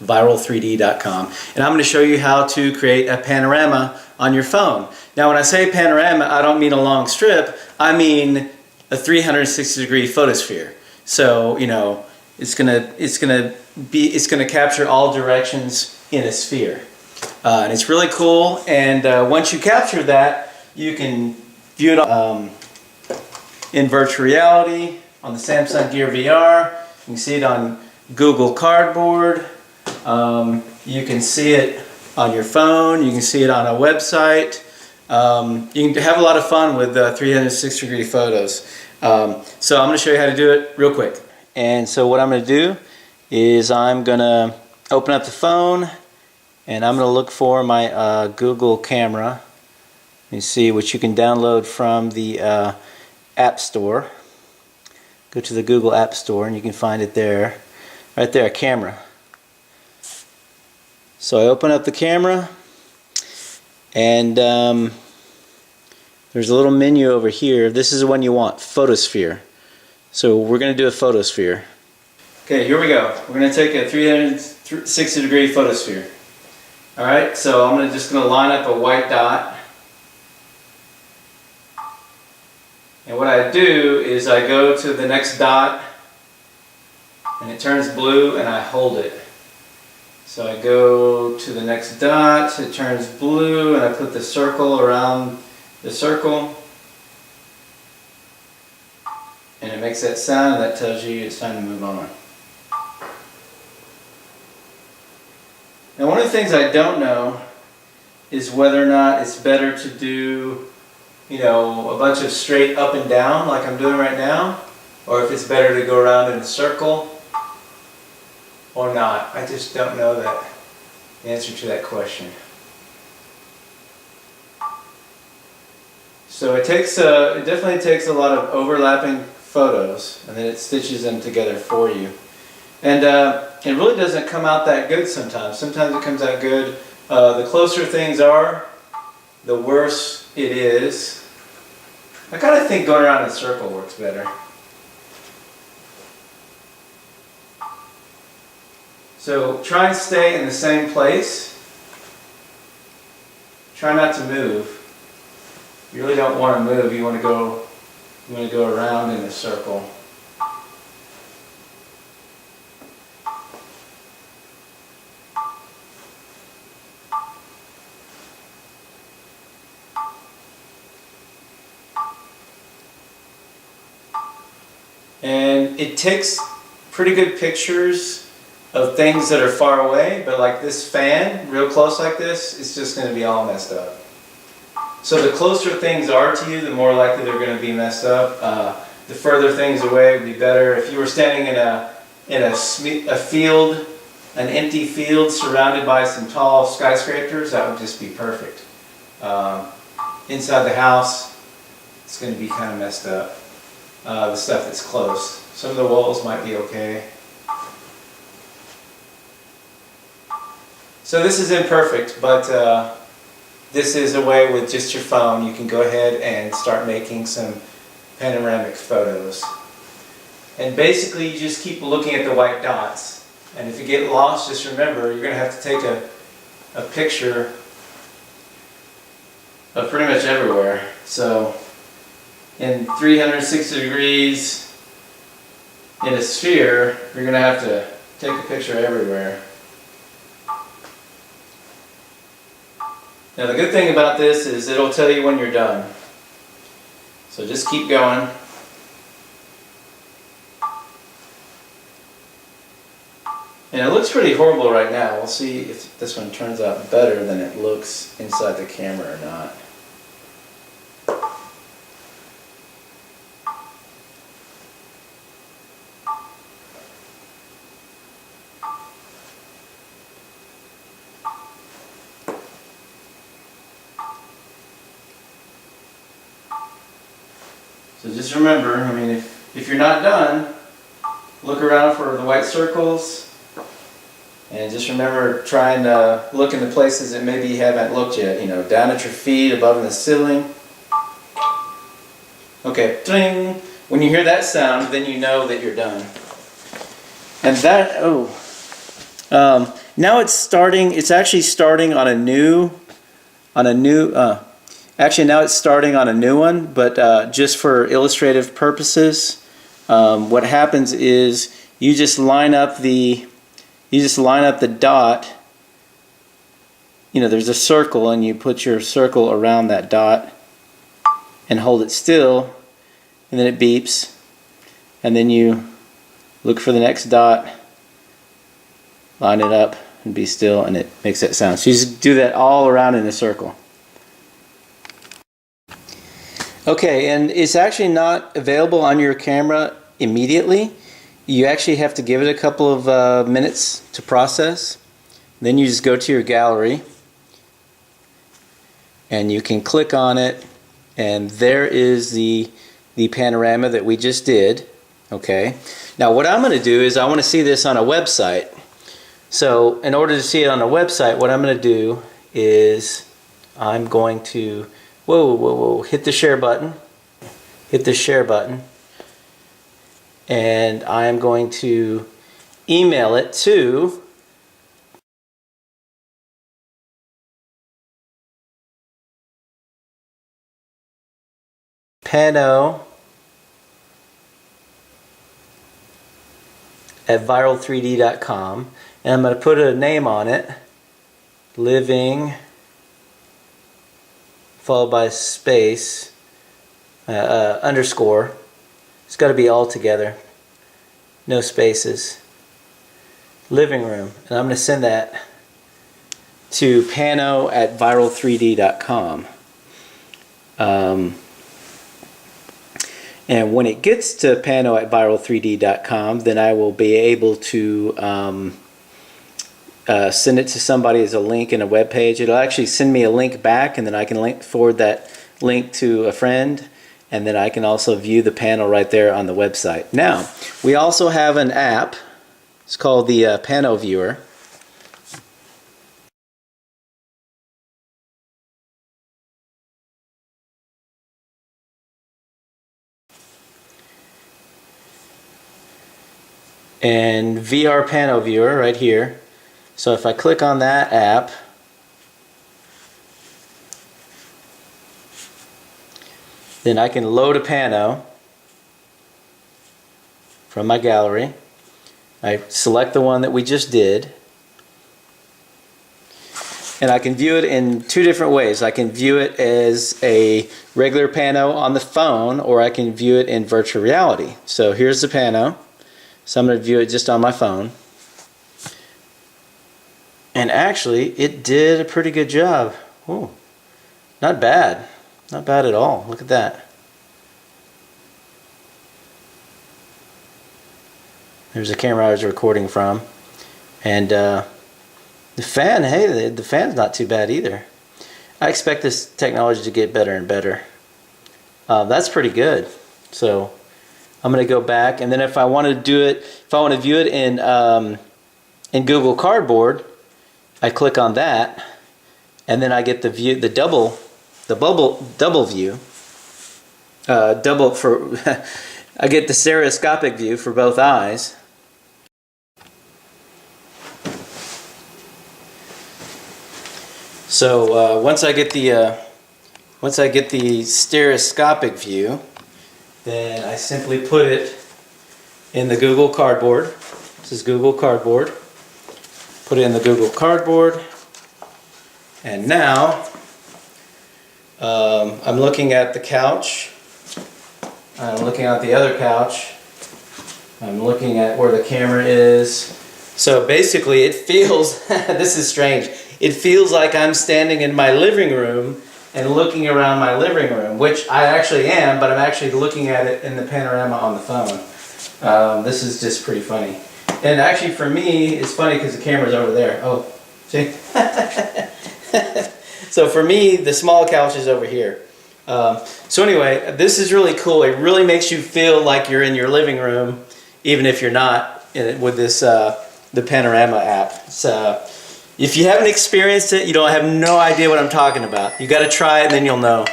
viral3d.com, and I'm going to show you how to create a panorama on your phone. Now when I say panorama, I don't mean a long strip, I mean a 360-degree photosphere. So, you know, it's gonna capture all directions in a sphere. And it's really cool, and once you capture that, you can view it in virtual reality on the Samsung Gear VR. You can see it on Google Cardboard. You can see it on your phone. You can see it on a website. You can have a lot of fun with 360-degree photos. So I'm going to show you how to do it real quick. And so what I'm going to do is I'm going to open up the phone, and I'm going to look for my Google camera. You see what you can download from the App Store. Go to the Google App Store and you can find it there. Right there, a camera. So I open up the camera, and there's a little menu over here. This is the one you want, photosphere. So we're going to do a photosphere. Okay, here we go. We're going to take a 360-degree photosphere. Alright, so I'm just going to line up a white dot. And what I do is I go to the next dot, and it turns blue, and I hold it. So I go to the next dot, it turns blue, and I put the circle around the circle. And it makes that sound, and that tells you it's time to move on. Now one of the things I don't know is whether or not it's better to do, you know, a bunch of straight up and down like I'm doing right now, or if it's better to go around in a circle or not. I just don't know the answer to that question. So it definitely takes a lot of overlapping photos, and then it stitches them together for you. And it really doesn't come out that good sometimes. Sometimes it comes out good. The closer things are, the worse it is. I kind of think going around in a circle works better. So try and stay in the same place. Try not to move. You really don't want to move. You want to go around in a circle. And it takes pretty good pictures of things that are far away, but like this fan, real close like this, it's just going to be all messed up. So the closer things are to you, the more likely they're going to be messed up. The further things away would be better. If you were standing in a field, an empty field surrounded by some tall skyscrapers, that would just be perfect. Inside the house, it's going to be kind of messed up. The stuff that's close. Some of the walls might be okay. So this is imperfect, but this is a way with just your phone you can go ahead and start making some panoramic photos. And basically you just keep looking at the white dots. And if you get lost, just remember you're going to have to take a picture of pretty much everywhere. So in 360 degrees in a sphere, you're going to have to take a picture everywhere. Now the good thing about this is it'll tell you when you're done. So just keep going. And it looks pretty horrible right now. We'll see if this one turns out better than it looks inside the camera or not. So just remember, I mean, if you're not done, look around for the white circles, and just remember trying to look in the places that maybe you haven't looked yet, you know, down at your feet, above in the ceiling. Okay, ding! When you hear that sound, then you know that you're done. And that, Now it's starting. It's actually starting on a new, Actually, now it's starting on a new one. But just for illustrative purposes, what happens is you just line up the dot. You know, there's a circle, and you put your circle around that dot, and hold it still, and then it beeps, and then you look for the next dot, line it up, and be still, and it makes that sound. So you just do that all around in a circle. Okay, and it's actually not available on your camera immediately. You actually have to give it a couple of minutes to process. Then you just go to your gallery, and you can click on it, and there is the panorama that we just did. Okay, now what I'm going to do is I want to see this on a website. So in order to see it on a website, what I'm going to do is I'm going to hit the share button, and I am going to email it to pano@viral3d.com, and I'm going to put a name on it, living, followed by a space, underscore. It's got to be all together, no spaces, living room, and I'm going to send that to pano@viral3d.com. And when it gets to pano@viral3d.com, then I will be able to send it to somebody as a link in a web page. It'll actually send me a link back, and then I can forward that link to a friend, and then I can also view the panel right there on the website. Now, we also have an app. It's called the Panorama Viewer. And VR Panorama Viewer right here. So if I click on that app, then I can load a pano from my gallery. I select the one that we just did, and I can view it in two different ways. I can view it as a regular pano on the phone, or I can view it in virtual reality. So here's the pano. So I'm going to view it just on my phone. And actually, it did a pretty good job. Ooh, not bad. Not bad at all. Look at that. There's the camera I was recording from. And the fan, hey, the fan's not too bad either. I expect this technology to get better and better. That's pretty good. So I'm going to go back, and then if I want to do it, if I want to view it in Google Cardboard, I click on that, and then I get the view, double view, I get the stereoscopic view for both eyes. So once I get the stereoscopic view, then I simply put it in the Google Cardboard. This is Google Cardboard. Put it in the Google Cardboard, and now I'm looking at the couch. I'm looking at the other couch. I'm looking at where the camera is. So basically it feels, this is strange, it feels like I'm standing in my living room and looking around my living room, which I actually am, but I'm actually looking at it in the panorama on the phone. This is just pretty funny. And actually for me, it's funny because the camera's over there. Oh, see? So for me, the small couch is over here. So anyway, this is really cool. It really makes you feel like you're in your living room, even if you're not with this the Panorama app. So if you haven't experienced it, you don't have no idea what I'm talking about. You got to try it, and then you'll know.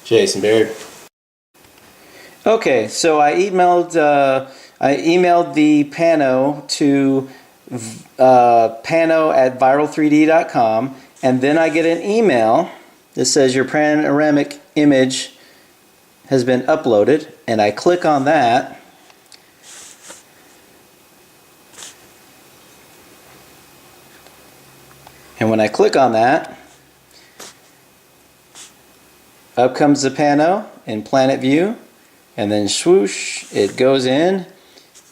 Jason Baird. Okay, so I emailed the Pano to pano@viral3d.com, and then I get an email that says your panoramic image has been uploaded, and I click on that. And when I click on that, up comes the Pano in Planet View, and then swoosh, it goes in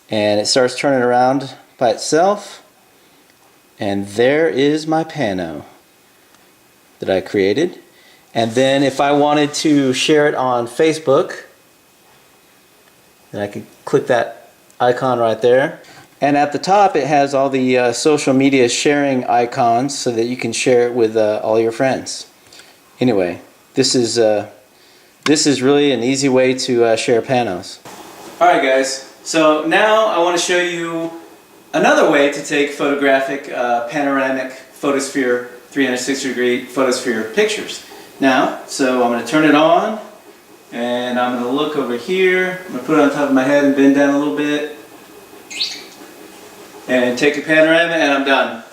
and it starts turning around by itself, and there is my Pano that I created. And then if I wanted to share it on Facebook, then I could click that icon right there, and at the top it has all the social media sharing icons so that you can share it with all your friends. Anyway, this is really an easy way to share panos. Alright guys, so now I want to show you another way to take photographic panoramic photosphere 360-degree photosphere pictures. Now, so I'm going to turn it on, and I'm going to look over here. I'm going to put it on top of my head and bend down a little bit and take a panorama, and I'm done.